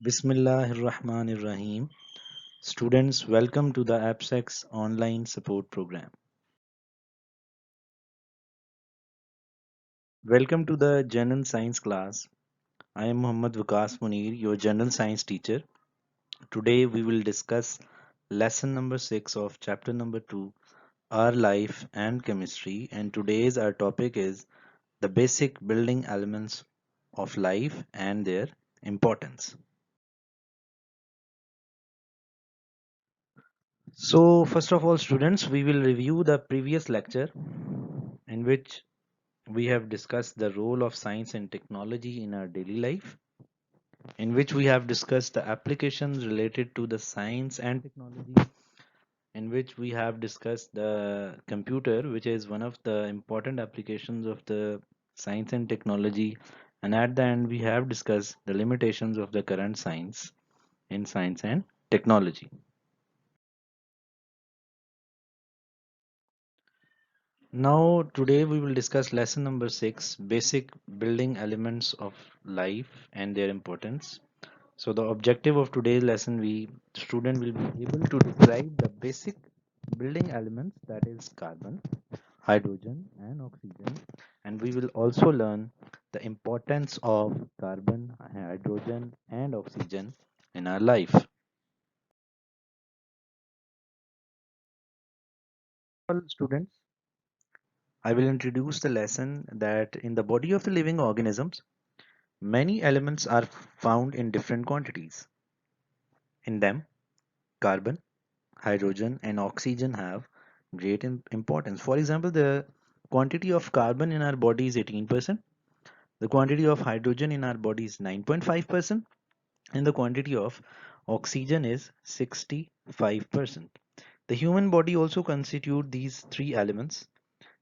Bismillahirrahmanirrahim. Students, welcome to the AppSex online support program. Welcome to the General Science class. I am Muhammad Vikas Munir, your General Science teacher. Today we will discuss lesson number 6 of chapter number 2, Our Life and Chemistry. And today's our topic is the basic building elements of life and their importance. So, first of all, students, we will review the previous lecture in which we have discussed the role of science and technology in our daily life, in which we have discussed the applications related to the science and technology, in which we have discussed the computer, which is one of the important applications of the science and technology. And at the end, we have discussed the limitations of the current science in science and technology. Now, today we will discuss lesson number 6, basic building elements of life and their importance. So the objective of today's lesson, we student will be able to describe the basic building elements, that is carbon, hydrogen and oxygen, and we will also learn the importance of carbon, hydrogen and oxygen in our life. Well, students, I will introduce the lesson that in the body of the living organisms, many elements are found in different quantities. In them, carbon, hydrogen and oxygen have great importance. For example, the quantity of carbon in our body is 18%, the quantity of hydrogen in our body is 9.5%, and the quantity of oxygen is 65%. The human body also constitute these three elements.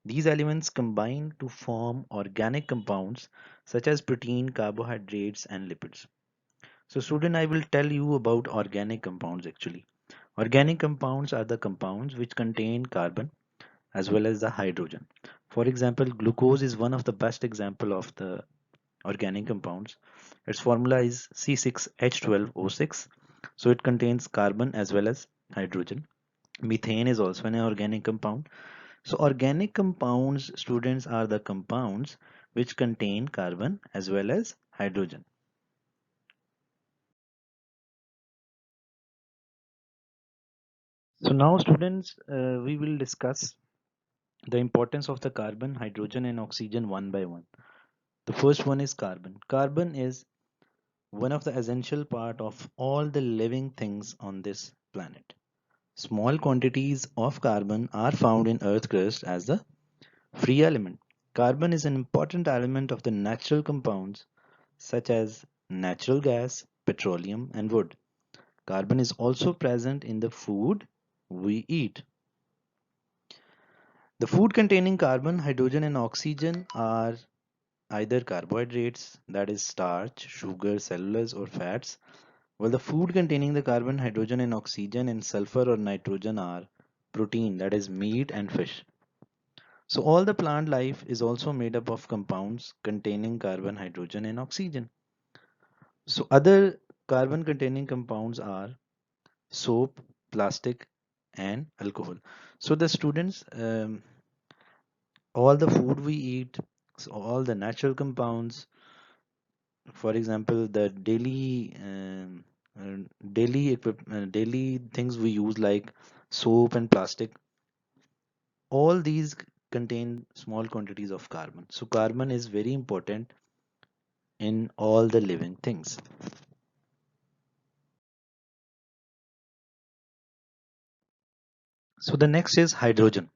These elements combine to form organic compounds such as protein, carbohydrates, and lipids. So, student, I will tell you about organic compounds actually. Organic compounds are the compounds which contain carbon as well as the hydrogen. For example, glucose is one of the best example of the organic compounds. Its formula is C6H12O6. So it contains carbon as well as hydrogen. Methane is also an organic compound. So organic compounds, students, are the compounds which contain carbon as well as hydrogen. So now students, we will discuss the importance of the carbon, hydrogen and oxygen one by one. The first one is carbon. Carbon is one of the essential part of all the living things on this planet. Small quantities of carbon are found in earth crust as the free element. Carbon is an important element of the natural compounds such as natural gas, petroleum and wood. Carbon is also present in the food we eat. The food containing carbon, hydrogen and oxygen are either carbohydrates, that is starch, sugar, cellulose or fats, while the food containing the carbon, hydrogen and oxygen and sulfur or nitrogen are protein, that is meat and fish. So all the plant life is also made up of compounds containing carbon, hydrogen and oxygen. So other carbon containing compounds are soap, plastic and alcohol. So the students, all the food we eat, so all the natural compounds, for example, the uh, daily things we use like soap and plastic, all these contain small quantities of carbon. So carbon is very important in all the living things. So the next is hydrogen.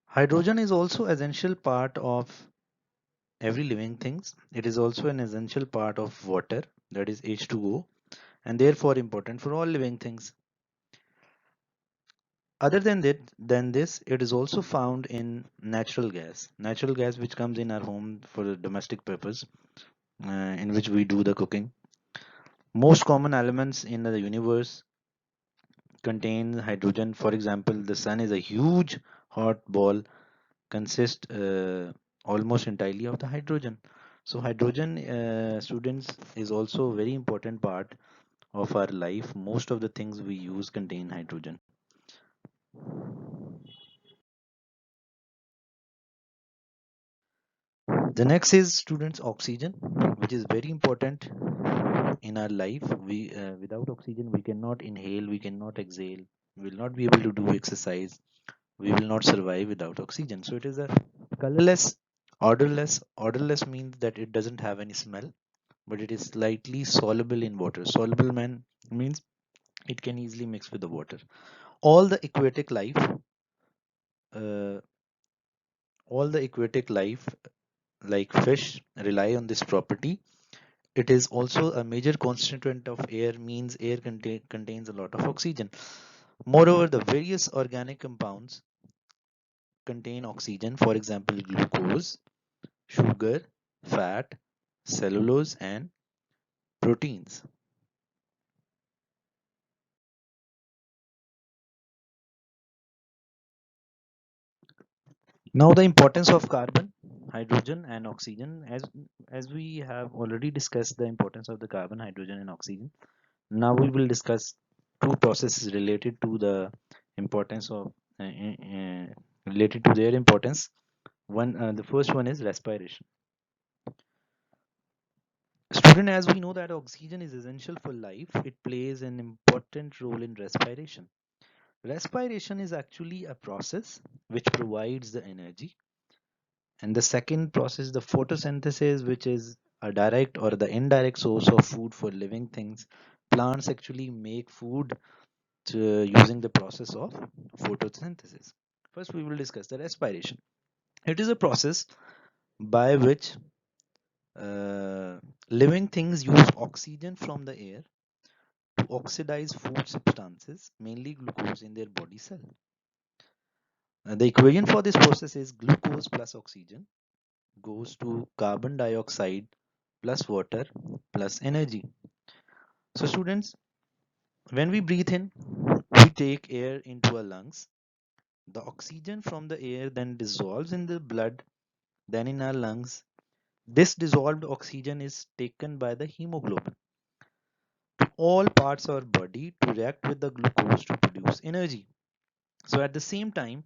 Hydrogen is also essential part of every living things. It is also an essential part of water, that is H2O, and therefore important for all living things. Other than this, it is also found in natural gas which comes in our home for domestic purpose, in which we do the cooking. Most common elements in the universe contain hydrogen. For example, the sun is a huge hot ball, consists almost entirely of the hydrogen. So hydrogen, students, is also a very important part of our life. Most of the things we use contain hydrogen. The next is students oxygen, which is very important in our life. We without oxygen we cannot inhale, we cannot exhale, we will not be able to do exercise, we will not survive without oxygen. So it is a colorless, odorless. Odorless means that it doesn't have any smell, but it is slightly soluble in water. Soluble man means it can easily mix with the water. All the aquatic life, uh, all the aquatic life like fish rely on this property. It is also a major constituent of air, means air contains a lot of oxygen. Moreover, the various organic compounds contain oxygen, for example, glucose, sugar, fat, cellulose, and proteins. Now, the importance of carbon, hydrogen, and oxygen. As we have already discussed the importance of the carbon, hydrogen, and oxygen, now we will discuss two processes related to the importance of related to their importance. The first one is respiration. Student, as we know that oxygen is essential for life, it plays an important role in respiration. Respiration is actually a process which provides the energy. And the second process, the photosynthesis, which is a direct or the indirect source of food for living things. Plants actually make food using the process of photosynthesis. First, we will discuss the respiration. It is a process by which uh, living things use oxygen from the air to oxidize food substances, mainly glucose in their body cell. The equation for this process is glucose plus oxygen goes to carbon dioxide plus water plus energy. So students, when we breathe in, we take air into our lungs. The oxygen from the air then dissolves in the blood, then in our lungs. This dissolved oxygen is taken by the hemoglobin to all parts of our body to react with the glucose to produce energy. So at the same time,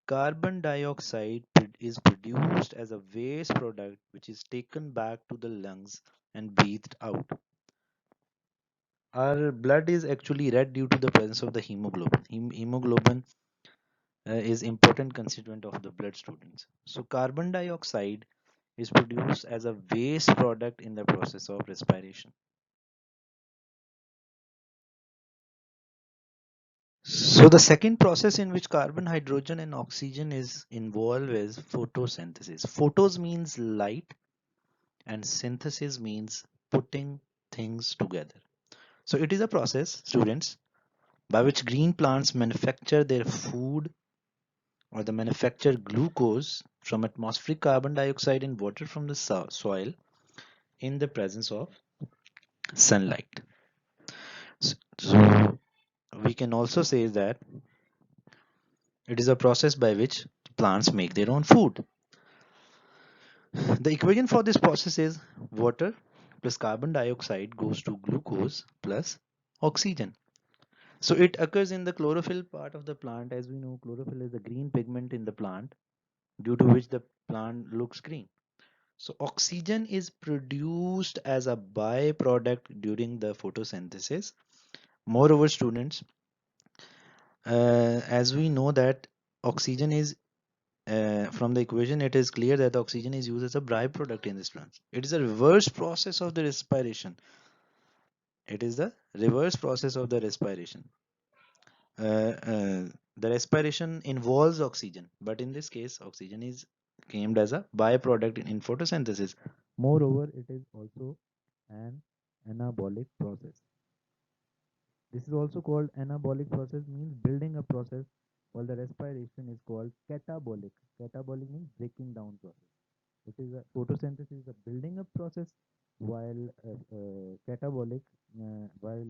carbon dioxide is produced as a waste product which is taken back to the lungs and breathed out. Our blood is actually red due to the presence of the hemoglobin. Hemoglobin is important constituent of the blood, students. So carbon dioxide is produced as a waste product in the process of respiration. So the second process in which carbon, hydrogen, and oxygen is involved is photosynthesis. Photos means light, and synthesis means putting things together. So it is a process, students, by which green plants manufacture their food or the manufacture glucose from atmospheric carbon dioxide and water from the soil in the presence of sunlight. So we can also say that it is a process by which plants make their own food. The equation for this process is water plus carbon dioxide goes to glucose plus oxygen. So it occurs in the chlorophyll part of the plant. As we know, chlorophyll is the green pigment in the plant due to which the plant looks green. So oxygen is produced as a byproduct during the photosynthesis. Moreover, students, as we know that oxygen is from the equation, it is clear that oxygen is used as a byproduct in this plant. It is a reverse process of the respiration. It is the reverse process of the respiration. The respiration involves oxygen, but in this case, oxygen is claimed as a byproduct in photosynthesis. Moreover, it is also an anabolic process. This is also called anabolic process, means building a process, while the respiration is called catabolic. Catabolic means breaking down process. It is a photosynthesis is a building up process, while catabolic, while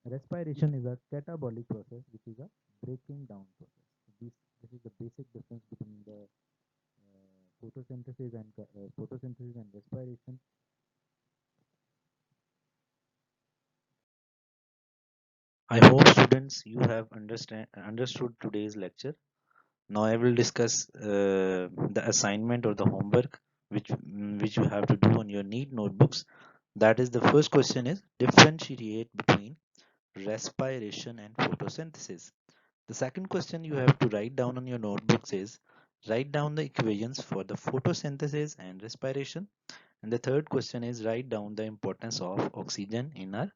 respiration is a catabolic process, which is a breaking down process. So this is the basic difference between the photosynthesis and respiration. I hope students you have understood today's lecture. Now I will discuss the assignment or the homework which you have to do on your NEET notebooks. That is, the first question is differentiate between respiration and photosynthesis. The second question you have to write down on your notebooks is write down the equations for the photosynthesis and respiration. And the third question is write down the importance of oxygen in our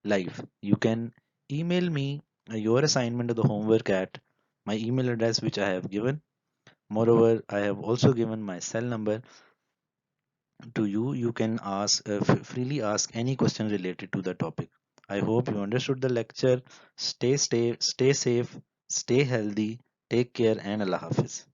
life. You can email me your assignment or the homework at my email address which I have given. Moreover, I have also given my cell number to you. You can freely ask any question related to the topic. I hope you understood the lecture. Stay safe, stay healthy, take care, and Allah Hafiz.